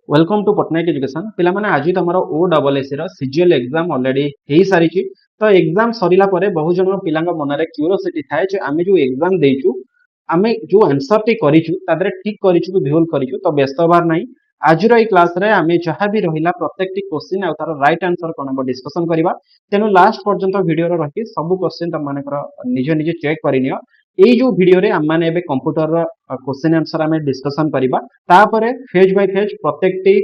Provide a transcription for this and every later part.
Welcome to Patnaik education पिला माने आज तुम ओ double S CGL exam already हो सारी तो एग्जाम सरिला परे बहु जन पिला मन में क्यूरियोसिटी थाए जे आमे जो एग्जाम देचु आमे जो आंसर टी करिचु तादरे ठीक करिचु कि भूल करिचु तो व्यस्त होबार नाही आज क्लास रे आमे जहाँ भी रहिला प्रत्येक टी क्वेश्चन आ तार राइट आंसर कोन हम डिस्कशन करबा तेनु लास्ट पर्यंत वीडियो रो रखी सब क्वेश्चन तुम मानकर निज निज चेक करिनियो एई जो वीडियो रे हम माने एबे कंप्यूटर रो क्वेश्चन आंसर आमे डिस्कशन करबा तापरे फेज बाय फेज प्रत्येक टी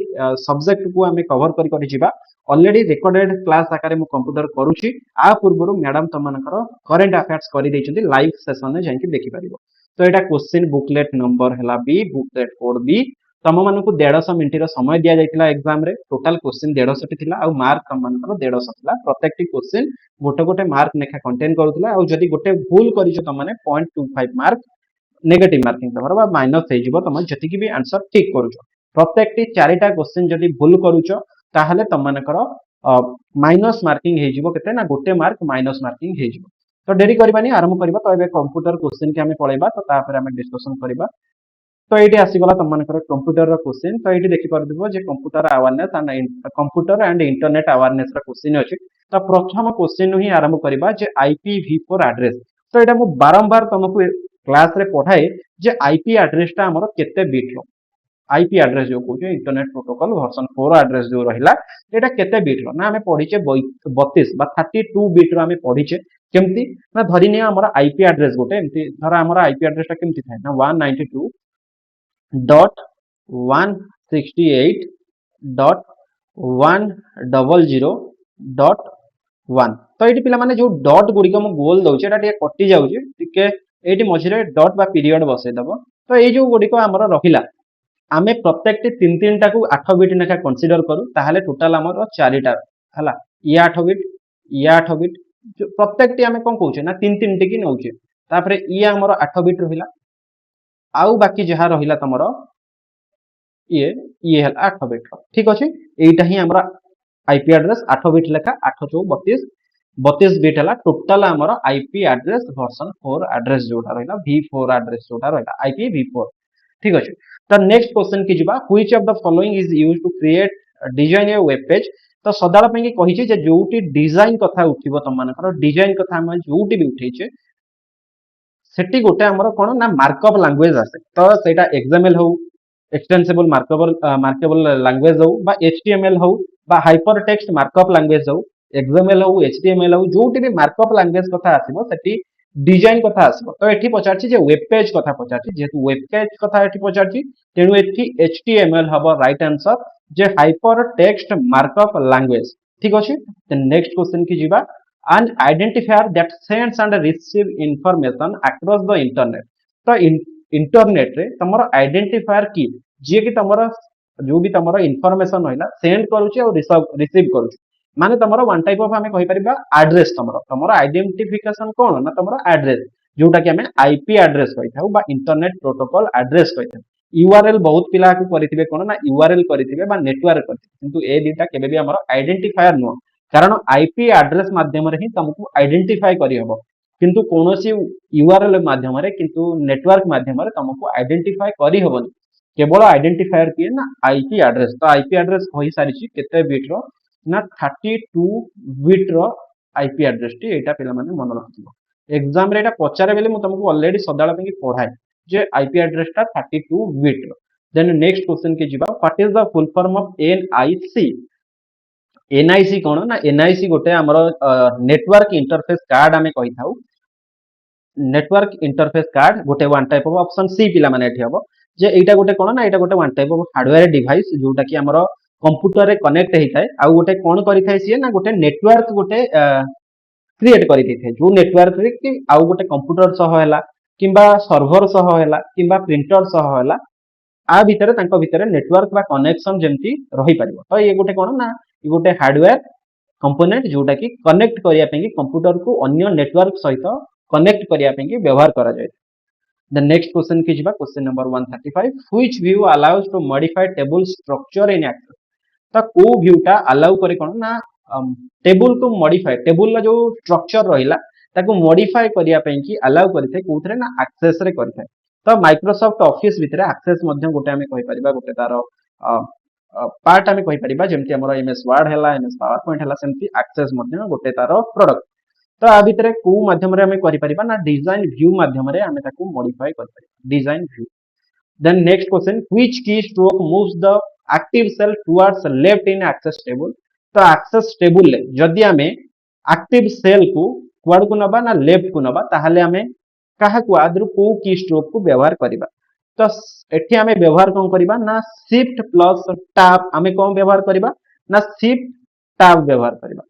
सब्जेक्ट को आमे कवर करि करि जिबा ऑलरेडी रिकॉर्डेड क्लास आकारे मु कंप्यूटर करूची आ पूर्वरु मैडम तुम मानकर करंट अफेयर्स करि दैछन्ती लाइव सेशन रे जाइके देखि परिबो तो एटा क्वेश्चन बुकलेट नंबर हला बी बुकलेट कोड बी तम मानकु 150 मिनिट रो समय दिया जायतिला एग्जाम रे टोटल क्वेश्चन 150 टी थिला आ मार्क तम मानकर 150 थिला प्रत्येक टी क्वेश्चन गोटे गोटे मार्क नेखा कंटेन करूतिला आ जदी गोटे भूल करिछो तम माने 0.25 मार्क नेगेटिव मार्किंग तमर बा माइनस हे जिवो तम जति की भी आंसर ठीक करूछो प्रत्येक टी चारिटा क्वेश्चन जदी भूल करूछो ताहले तम मानकर माइनस मार्किंग हे जिवो केते ना गोटे मार्क माइनस मार्किंग हे जिवो तो डेरी करबानी आरंभ करबा तो एबे कंप्यूटर क्वेश्चन के हमें पळेबा तो तापर हमें डिस्कशन करबा तो ये आसीगला तुम मानकर कंप्यूटर रो क्वेश्चन तो ये देखि परदिबो जे computer awareness and computer and internet awareness रो क्वेश्चन अछि तो प्रथम क्वेश्चन ही आरंभ करबा जे IPv4 एड्रेस तो एटा मु बारंबार तुमको क्लास रे पढ़ाए जे IP एड्रेस ता हमर केते बिट रो IP एड्रेस जो कहू इंटरनेट प्रोटोकॉल वर्जन 4 एड्रेस जो रहिला एटा केते बिट रो ना हमें पढिचे 32 बा 32 बिट रो हमें पढिचे केमती ना धरि ने हमर IP एड्रेस गोटे एमती धर हमर IP एड्रेस ता केमती थाए ना 192 डॉट 168 डॉट 100 डॉट 1 तो ये पिला माने जो डॉट गुड़िक मु गोल दउचे एटा टिके कटि जाउचे टिके एटी मझिरे डॉट बा पीरियड बसै दबो तो ये जो गुड़िक हमर रहिला आमे प्रत्येक टी तीन तीन टा को 8 बिट नेखा कंसीडर करू ताहाले टोटल हमर 4 टा हला ये 8 बिट ये 8 बिट जो प्रत्येक टी आमे कोन कहउचे ना तीन तीन टी की नउचे तापरे ये हमर 8 बिट रहिला आउ बाकी जहाँ रहिला तमरो ये हल 8 बिट ठीक अछि एटा ही हमरा आईपी एड्रेस 8 बिट लेखा 8 चौ 32 32 बिट हला टोटल हमरा आईपी एड्रेस वर्जन 4 एड्रेस जोटा रहिला V4 एड्रेस जोटा रहिला IPv4 ठीक अछि त नेक्स्ट क्वेश्चन की जिबा which of the following is used to create design a web page तो सदाळ पे कहिछि जे जोटी डिजाइन कथा उठिबो त मानकर डिजाइन कथा हम जोटी भी उठैछे सेटी गोटे हमर कोन ना मार्कअप लैंग्वेज आसे तो सेटा एक्सएमएल हो एक्सटेंसिबल मार्केबल लैंग्वेज हो बा HTML हो बा हाइपर टेक्स्ट मार्कअप लैंग्वेज हो एक्सएमएल हो HTML हो जोटी भी मार्कअप लैंग्वेज कथा आसीबो सेटी डिजाइन कथा आसीबो तो एठी पचारछि जे वेब पेज कथा पचारछि जेतु वेब पेज कथा एठी पचारछि तेनु एठी HTML हबो राइट आंसर जे हाइपर टेक्स्ट मार्कअप लैंग्वेज ठीक अछि त नेक्स्ट क्वेश्चन की जिबा an identifier that sends and receive information across the internet तो इंटरनेट रे तमरो आइडेंटिफायर की जे कि तमरो जो भी तमरो इन्फॉर्मेशन होइला सेंड करूची और रिसीव करूची माने तमरो वन टाइप ऑफ हमें कहि परिबा एड्रेस तमरो आइडेंटिफिकेशन कोन ना तमरो एड्रेस जोटा कि हमें आईपी एड्रेस कहिथाउ बा इंटरनेट प्रोटोकॉल एड्रेस कहिथाउ यूआरएल बहुत पिला को करिथिबे कोन ना यूआरएल करिथिबे बा नेटवर्क करिथिबे किंतु ए दिटा केबे भी हमरो आइडेंटिफायर नो कारण आईपी एड्रेस माध्यम रे ही तुमको आइडेंटिफाई करि हबो किंतु कोनोसी यूआरएल माध्यम रे किंतु नेटवर्क माध्यम रे तुमको आइडेंटिफाई करि हबोनी केवल आइडेंटिफायर किए ना आईपी एड्रेस तो आईपी एड्रेस होई सारिछि केते बिट रो ना 32 बिट रो आईपी एड्रेस टी एटा पिला माने मन रखिबो एग्जाम रे एटा पचारे बेले मु तुमको ऑलरेडी सदाळ पे पढाय जे आईपी एड्रेस ता 32 बिट रो देन नेक्स्ट क्वेश्चन के जिबा what is the full form of NIC NIC कोन ना एनआईसी गोटे हमर नेटवर्क इंटरफेस कार्ड हमें कहि थाउ नेटवर्क इंटरफेस कार्ड गोटे one type of option C पिला माने एठी हबो जे एटा गोटे कोन ना एटा गोटे one type of hardware device जोटा कि हमर कंप्यूटर रे कनेक्ट हेइ थाए आ गोटे कोन करि थाए सी ना गोटे नेटवर्क गोटे क्रिएट करि दै थाए जो नेटवर्क रे कि आ गोटे कंप्यूटर सह हैला किबा सर्वर सह हैला किबा प्रिंटर सह हैला आ भितरे तांको भितरे नेटवर्क बा कनेक्शन जेमती रही परिबो तो ये गोटे कोन ना ये गोटे हार्डवेयर कंपोनेंट जोटा कि कनेक्ट करिया पे कंप्यूटर को अन्य नेटवर्क सहित कनेक्ट करिया पे व्यवहार करा जाय द नेक्स्ट क्वेश्चन की जिबा question number 135 which view allows to modify table structure in Excel तो को व्यू टा अलाउ करे कोन ना टेबल को मॉडिफाई टेबल ला जो स्ट्रक्चर रहिला ताको मॉडिफाई करिया पे कि अलाउ करथे कोथरे ना एक्सेस रे करथे तो माइक्रोसॉफ्ट ऑफिस भितरे एक्सेस मध्यम गोटे हमें कहि परिबा गोटे तारो पार्ट आम कहीपर जमी आम एमएस वर्ड है एमएस पावर पॉइंट है सेमती एक्सेस गोटे तार प्रोडक्ट तो आ भितर को माध्यम ना डिजाइन व्यू माध्यम मॉडिफाई कर design view then next question which keystroke moves the active cell towards left in Access table तो एक्सेस टेबल ले जदि आमे एक्टिव सेल को कुआड को नबा ना लेफ्ट को नबा ताहले आमे काहा को आदरु को की स्ट्रोक को व्यवहार करिबा तो एठी आमे व्यवहार कोन करिबा ना शिफ्ट प्लस टैब आमे कोन व्यवहार करिबा ना शिफ्ट टैब व्यवहार करिबा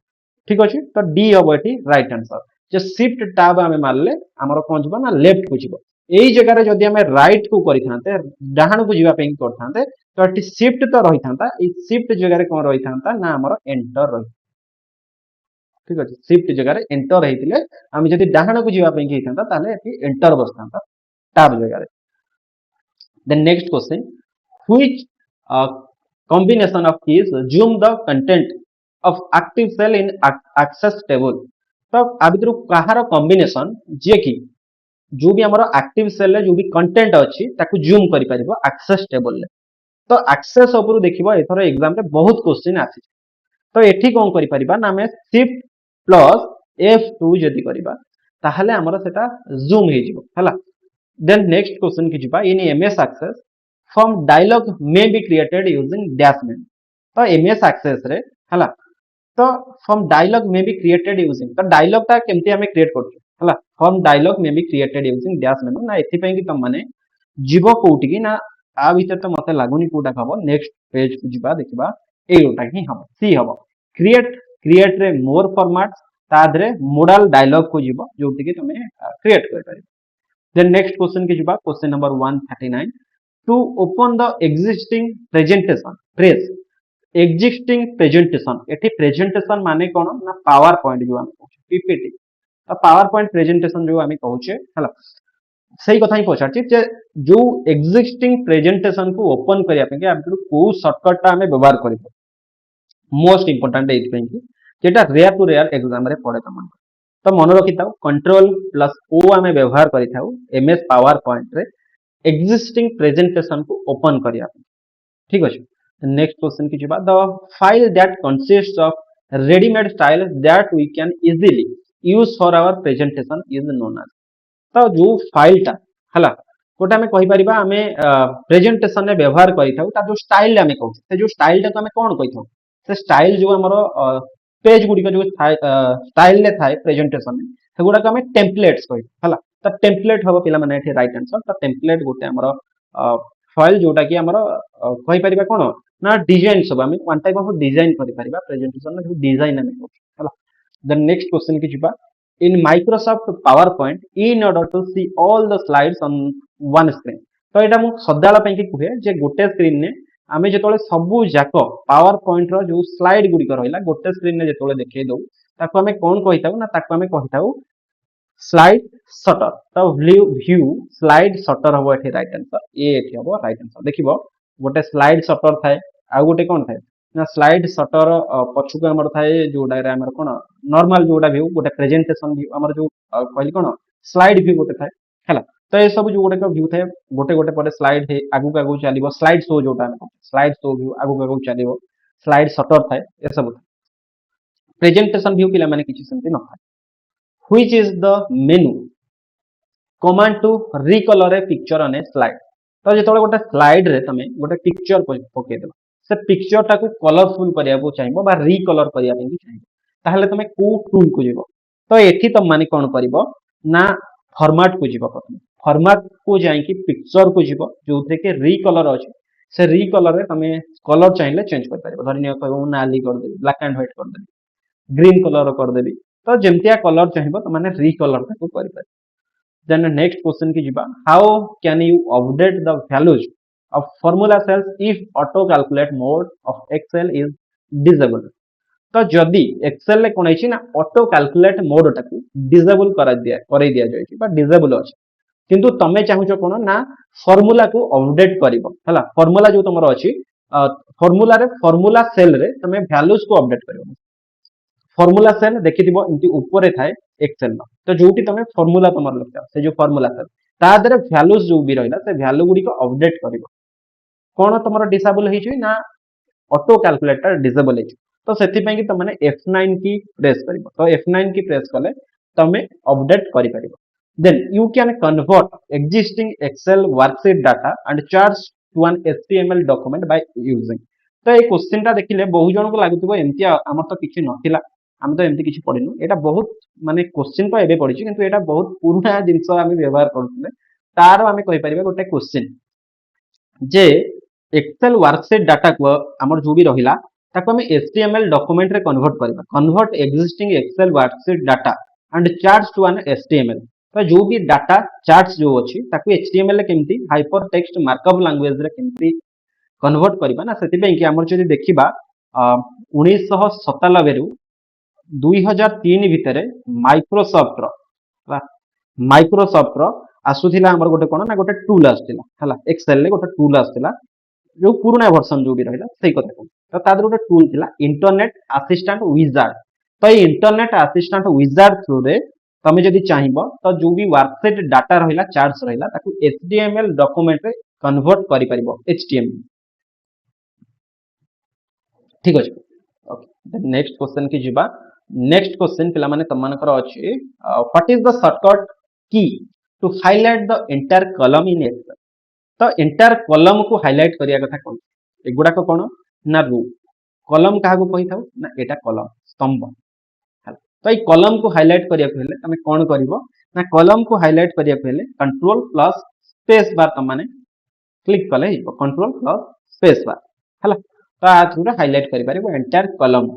ठीक अछि तो डी हबो एठी राइट आंसर जे शिफ्ट टैब आमे मारले हमर कोन जबा ना लेफ्ट को जिवो एई जगह रे जदि आमे राइट को करिथांते डाहाण को जिवा पे करथांते तो एठी शिफ्ट तो रहिथांता ए शिफ्ट जगह रे कोन रहिथांता ना हमर एंटर रहि ठीक अछि शिफ्ट जगह रे एंटर हेतिले आमे जदि डाहाण को जिवा पे हेथांता ताले एठी एंटर बसथांता टैब जगह रे then next question which uh, combination of keys zoom the content of active cell in access table तो आ भितर कहार कॉम्बिनेशन जे कि जो भी हमर एक्टिव सेल रे जो भी कंटेंट अछि ताकू जूम करि परिबो एक्सेस टेबल ले तो एक्सेस ऊपर देखिबो एथर एग्जाम रे बहुत क्वेश्चन आछि तो एठी कोन करि परिबा ना हमें शिफ्ट प्लस F2 जदि करिबा ताहले हमर सेटा जूम हे जिवो हला then next question की जिबा in MS access form dialog may be created using dash menu तो MS access रे हला तो form dialog may be created using तो dialog ता केमती हमें क्रिएट करछु हला form dialog may be created using dash menu ना एथि पई कि तुम माने जीवो कोउटी की ना आ भीतर तो मते लागुनी कोटा खबो नेक्स्ट पेज को जिबा देखिबा एयोटा ही हबो सी हबो क्रिएट रे मोर फॉर्मेट्स तादरे मोडल डायलॉग को जीवो जोटी की तुमे क्रिएट कर पारि then next question की जिबा question number 139 to open the existing presentation press existing presentation एठी presentation माने कोन ना पावर पॉइंट जो हम पीपीटी तो पावर पॉइंट प्रेजेंटेशन जो हम कहूचे हला सही कथा ही पछारची जे जो existing presentation को ओपन करिया पे कि आप को शॉर्टकट ता हमें व्यवहार करिबो मोस्ट इंपोर्टेंट एथि पे कि जेटा रेयर टू रेयर एग्जाम रे पड़े तमन तो मन रखी था कंट्रोल प्लस ओ आम व्यवहार करें एमएस पावर पॉइंट रे एक्जिस्टिंग प्रेजेंटेशन को ओपन करिया ठीक अछि नेक्स्ट क्वेश्चन की जिबा the file that consists of readymade style that we can easily use for our presentation is known as तो जो फाइल ता हला कोटा में कहि परिबा हमें प्रेजेंटेशन रे व्यवहार करि थाउ ता जो स्टाइल हमें कहू से जो स्टाइल ता हमें कोन कहि थाउ से स्टाइल जो हमरो पेज गुडी जो स्टाइल ले थाए प्रेजेंटेशन में सेगुडा को हमें टेम्पलेट्स कहि हला त टेम्पलेट हबो पिला माने एठी राइट आंसर त टेम्पलेट गोटे हमरो फाइल जोटा कि हमरो कहि परिबा कोन ना डिजाइन सब हमें वन टाइप ऑफ डिजाइन करि परिबा प्रेजेंटेशन में डिजाइन हमें हला देन नेक्स्ट क्वेश्चन की जिबा in Microsoft PowerPoint in order to see all the slides on one screen तो एटा मु सदाला पे कि कुहे जे गोटे स्क्रीन ने आमे जेतोले सबु जाको पावर पॉइंट रो जो स्लाइड गुडी कर रहिला गोटे स्क्रीन ने जेतोले देखै दउ ताको हमें कोन कहिताउ ना ताको हमें कहिताउ स्लाइड शटर तो व्यू स्लाइड शटर हबो एठी राइट आंसर ए एठी हबो राइट आंसर देखिबो गोटे स्लाइड शटर थाए आ गोटे कोन थाए ना स्लाइड शटर पछु को हमर थाए जोडा रे हमर कोन नॉर्मल जोडा व्यू गोटे प्रेजेंटेशन व्यू हमर जो कहली कोन स्लाइड व्यू गोटे थाए हला तो ये सब जो गोटे का व्यू थाए गोटे गोटे पर स्लाइड है आगु चलीबो स्लाइड शो जोटा स्लाइड शो व्यू आगु चलीबो स्लाइड शटर थाए ये सब प्रेजेंटेशन व्यू पिला माने किछि सेमति न थाए which is the menu command to recolor a picture on a slide तो जेतोले गोटे स्लाइड रे तमे गोटे पिक्चर पके देबो से पिक्चर टाको कलरफुल करिया को चाहिबो बा रिकलर करिया पे चाहिबो ताहले तमे को टूल को जेबो तो एठी तम माने कोन करबो ना फॉर्मेट को जीवो प्रथम फॉर्मेट को जाई कि पिक्चर को जीवो जोथे के रिकलर अछि से रिकलर रे तमे कलर चाहिए चेंज कर परबो धरि नियो कहबो नाली कर देबी ब्लैक एंड व्हाइट कर देबी ग्रीन कलर कर देबी तो जेमतिया कलर चाहिबो त माने रिकलर को करि परबो देन नेक्स्ट क्वेश्चन की जीवा how can you update the values of formula cells if auto calculate mode of Excel is disabled तो जदि एक्सेल ले कोन अछि ना ऑटो कैलकुलेट मोड टाकू डिसेबल करा दिया जाय बा डिसेबल अछि किंतु तमे चाहूचो कोन ना फार्मूला को अपडेट करिवो हला फार्मूला जो तमरो अछि फार्मूला सेल रे तमे वैल्यूज को अपडेट करिवो फार्मूला सेल देखिथिबो इनती ऊपर थाए एक्सेल में तो जोटी तमे फार्मूला तमर लखता से जो फार्मूला सेल ता दरे वैल्यूज जो भी रहला से वैल्यू गुडी को अपडेट करिवो कोन तमरो डिसेबल हेछि ना ऑटो कैलकुलेटर डिसेबल है तो सेति कि तुमने F9 की प्रेस करिवो तो F9 की प्रेस कले तमे अपडेट करि परिबो then you can convert existing excel worksheet data and charts to an html document by using तो ये क्वेश्चन टा देखिले बहु जन को लागुथिबो एमती हमर तो किछि नथिला हम तो एमती किछि पढिनु एटा बहुत माने क्वेश्चन तो एबे पढिछि किंतु एटा बहुत पुराना जिंस हम व्यवहार करथले तार हम कहि परिबा गोटे क्वेश्चन जे एक्सेल वर्कशीट डाटा को हमर जो भी रहिला ताको हम एचटीएमएल डॉक्यूमेंट रे कन्वर्ट करबा convert existing Excel worksheet data and charts to an HTML तो जो भी डाटा चार्ट्स जो अछि ताको एचटीएमएल रे केमती हाइपर टेक्स्ट मार्कअप लैंग्वेज रे केमती कन्वर्ट करबा ना सेति पे कि हमर जदि देखिबा 1997 रु 2003 भितरे माइक्रोसॉफ्ट रो माइक्रोसॉफ्ट रो आसुथिला हमर गोटे कोन ना गोटे टूल आसथिला हला एक्सेल ले गोटे टूल आसथिला जो पुराना वर्जन जो भी रहिला सही कथा कहूँ तो तादर गोटे टूल थिला इंटरनेट असिस्टेंट विजार्ड तो ये इंटरनेट असिस्टेंट विजार्ड थ्रू रे तमे जदि चाहिबो तो जो भी वर्कशीट डाटा रहिला चार्ट्स रहिला ताकू एचटीएमएल डॉक्यूमेंट रे कन्वर्ट करि परिबो एचटीएमएल ठीक अछि ओके नेक्स्ट क्वेश्चन की जिबा नेक्स्ट क्वेश्चन पिला माने तमनकर अछि what is the shortcut key to highlight the entire column in Excel तो एंटायर कॉलम को हाइलाइट करिया कथा कोन एगुडा को कोन ना रो कॉलम काहा को कहि थाउ ना एटा कॉलम स्तंभ तो ये कॉलम को हाइलाइट करिया हेले तमे कोन करिवो ना कॉलम को हाइलाइट करिया हेले कंट्रोल प्लस स्पेस बार तमाने क्लिक कले कंट्रोल प्लस स्पेस बार हला तो आ थ्रू रे हाइलाइट करि पारिबो entire column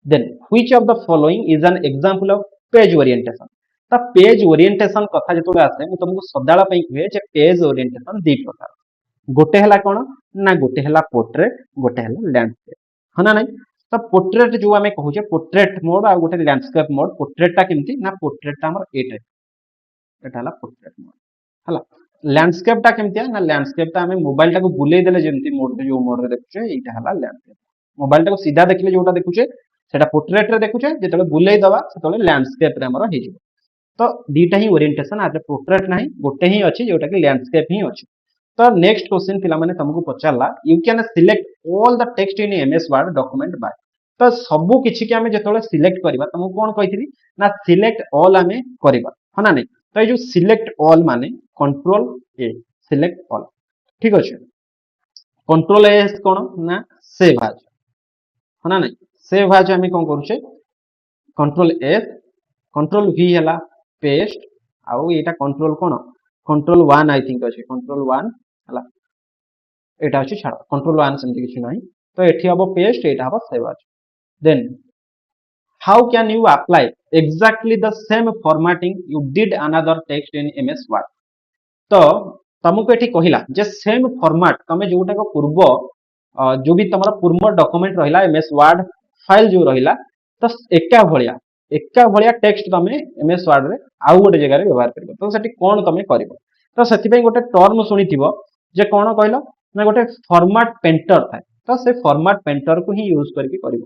then which of the following is an example of page orientation तो पेज ओरिएंटेशन कथा जतोले आसे मु तुमको सदाला पई कहे जे पेज ओरिएंटेशन दी प्रकार गोटे हला कोन ना गोटे हला पोर्ट्रेट गोटे हला लैंडस्केप हना नै तो पोर्ट्रेट जो आमे कहू जे पोर्ट्रेट मोड आ गोटे लैंडस्केप मोड पोर्ट्रेट ता केमती ना पोर्ट्रेट ता हमर एटा हला पोर्ट्रेट मोड हला लैंडस्केप ता केमती ना लैंडस्केप ता हमें मोबाइल टा को बुले देले जेमती मोड रे जो मोड रे देखुचे एटा हला लैंडस्केप मोबाइल टा को सीधा देखले जोटा देखुचे सेटा पोर्ट्रेट रे देखुचे जेतले बुले दवा सेतले लैंडस्केप रे हमर हे जिवो तो दीटा ही ओरिएंटेशन आज पोर्ट्रेट नाही गोटे ही अछि जोटा कि लैंडस्केप ही अछि तो नेक्स्ट क्वेश्चन पिला माने तुमको पचारला you can select all the text in MS Word document by तो सबु किछि के हमें जेतले सिलेक्ट करबा तुमको कोन कहितली ना सिलेक्ट ऑल हमें करबा हना नै तो ये जो सिलेक्ट ऑल माने कंट्रोल ए सिलेक्ट ऑल ठीक अछि कंट्रोल ए कोन ना सेव आज हना नै सेव आज हमें कोन करूछे कंट्रोल एस कंट्रोल वी हला पेस्ट आउ एटा control cone control 1 I think अछि कंट्रोल 1 हला एटा अछि छाड़ कंट्रोल 1 सेमति किछि नाही तो एठी हबो पेस्ट एटा हबो सेव आज then how can you apply exactly the same formatting you did another text in MS Word तो तुमको एठी कहिला जे सेम फॉर्मेट तमे जोटा को पूर्व जो भी तमरा पूर्व डॉक्यूमेंट रहिला एमएस वर्ड फाइल जो रहिला तो एका भलिया टेक्स्ट तमे एमएस वर्ड रे आउ गोटे जगह रे व्यवहार करबो तो सेठी कोन तमे करबो तो सेति पई गोटे टर्म सुनिथिबो जे कोन कहलो ना गोटे फॉर्मेट पेंटर थाए तो से फॉर्मेट पेंटर को ही यूज करके करबो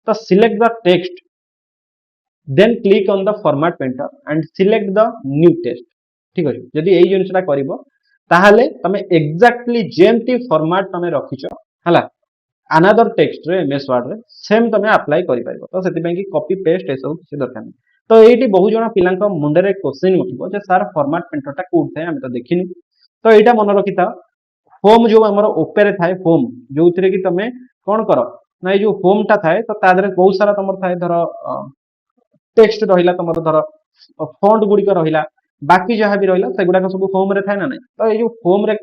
तो select the text then click on the format painter and select the new text ठीक अछि जदी एई जिनिसटा करबो ताहाले तमे एग्जैक्टली जेमती फॉर्मेट तमे रखिचो हला अनदर टेक्स्ट रे एमएस वर्ड रे सेम तमे अप्लाई करि पारिबो तो सेति पई कि कॉपी पेस्ट ए सब किछ दरकार नै तो एठी बहु जण पिलांक मुंडे रे क्वेश्चन उठिबो जे सर फॉर्मेट पेंटर ता कोड थाए हम तो देखिनु तो एटा मन रखिता होम जो हमर ओपेरे थाए होम जोथिरे कि तमे कोन करो ना जो होम ता थाए तो तादरे बहुत सारा तमर थाए धर टेक्स्ट रहिला तमर धर फॉन्ट गुडी को रहिला बाकी जहां भी रहिला सेगुडा को सब होम रे थाए ना नै तो ए जो होम रे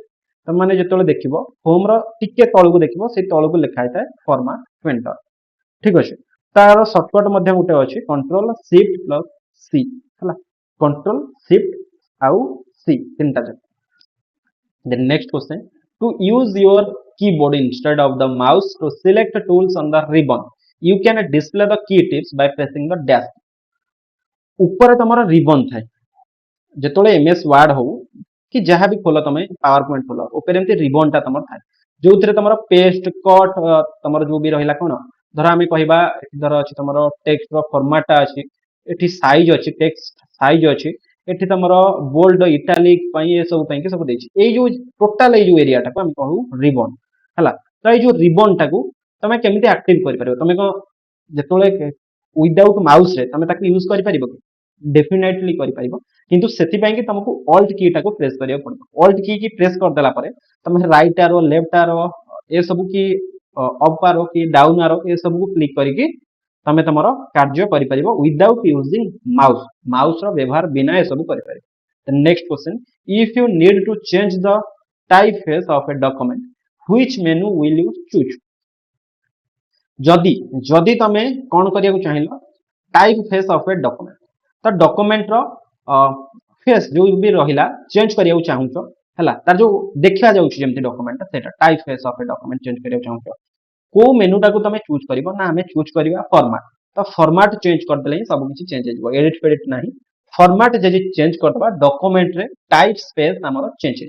तमाने जेतले देखिबो होम रो टिके तळ को देखिबो से तळ को लिखा थाए फॉर्मेट पेंटर ठीक अछि तार शॉर्टकट मध्ये गुटे अछि कंट्रोल शिफ्ट प्लस सी हला कंट्रोल शिफ्ट आउ सी तीनटा जक then next question to use your keyboard instead of the mouse to select tools on the ribbon you can display the key tips by pressing the dash ऊपर तमरा ribbon थाए जेतले MS word हो कि जहां भी खोलो तमे पावर पॉइंट खोलो ऊपर एमते रिबन ता तमर थाए जोथिरे तमरा पेस्ट कट तमर जो भी रहिला कोन धर आमे कहिबा धर अछि तमर टेक्स्ट रो फॉर्मेट अछि एठी साइज अछि टेक्स्ट साइज अछि एठी तमर बोल्ड इटैलिक पई ए सब पई के सब देछि ए जो टोटल ए जो एरिया टा को हम कहू रिबन हला तो ए जो रिबन टा को तमे केमिति एक्टिव करि परिबो तमे को जेतोले विदाउट माउस रे तमे ताके यूज करि परिबो कि डेफिनेटली करि परिबो किंतु सेति पय कि तुमको ऑल्ट की टाको प्रेस करियो पड़िबो ऑल्ट की प्रेस कर देला परे तमे राइट एरो लेफ्ट एरो ए सब key up arrow key down arrow ए सब को क्लिक करिकि तमे तमरो कार्य करि परिबो विदाउट यूजिंग माउस माउस रो व्यवहार बिना ए सब करि परिबो next question if you need to change the typeface of a document which menu will you choose जदि जदि तमे कोन करिया को चाहिलो typeface of a document तो डॉक्यूमेंट रो फेस जो भी रहिला चेंज करिया को चाहूचो हला तार जो देखा जाउछ जेमति डॉक्यूमेंट सेटा type face of a document change करिया को चाहूचो को मेनू टाको तमे चूज करिवो ना हमें चूज करिवा फॉर्मेट तो फॉर्मेट चेंज कर देले सब किछि चेंज हो एडिट फेडिट नाही फॉर्मेट जदि चेंज करबा डॉक्यूमेंट रे टाइप स्पेस हमर चेंज हो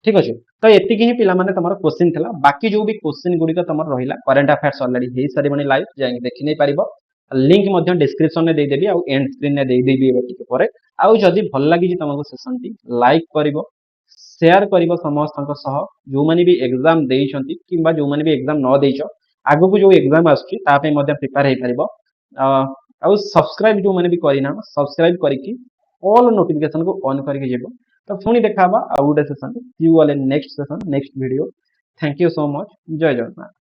ठीक अछि तो एति ही पिला माने तमरो क्वेश्चन थला बाकी जो भी क्वेश्चन गुडी का तमर रहिला करंट अफेयर्स ऑलरेडी हे सारी बनी लाइव जाई देखि नै परिबो लिंक मध्य डिस्क्रिप्शन में दे देबी आ एंड स्क्रीन में दे देबी एबे टिके परे आ जदि भल लागि जे तमको सेशन टी लाइक करिवो शेयर करिवो समस्त सह जो माने भी एग्जाम देइछंती किबा जो माने भी एग्जाम न देइछो आगो को जो एग्जाम आछी ता पे मध्य प्रिपेयर हे परिबो आ सब्सक्राइब जो माने भी करिना सब्सक्राइब करिकि ऑल नोटिफिकेशन को ऑन करके जेबो तो पुणी देखा आ गुटे session see you all in next session next video thank you so much जय जगन्नाथ।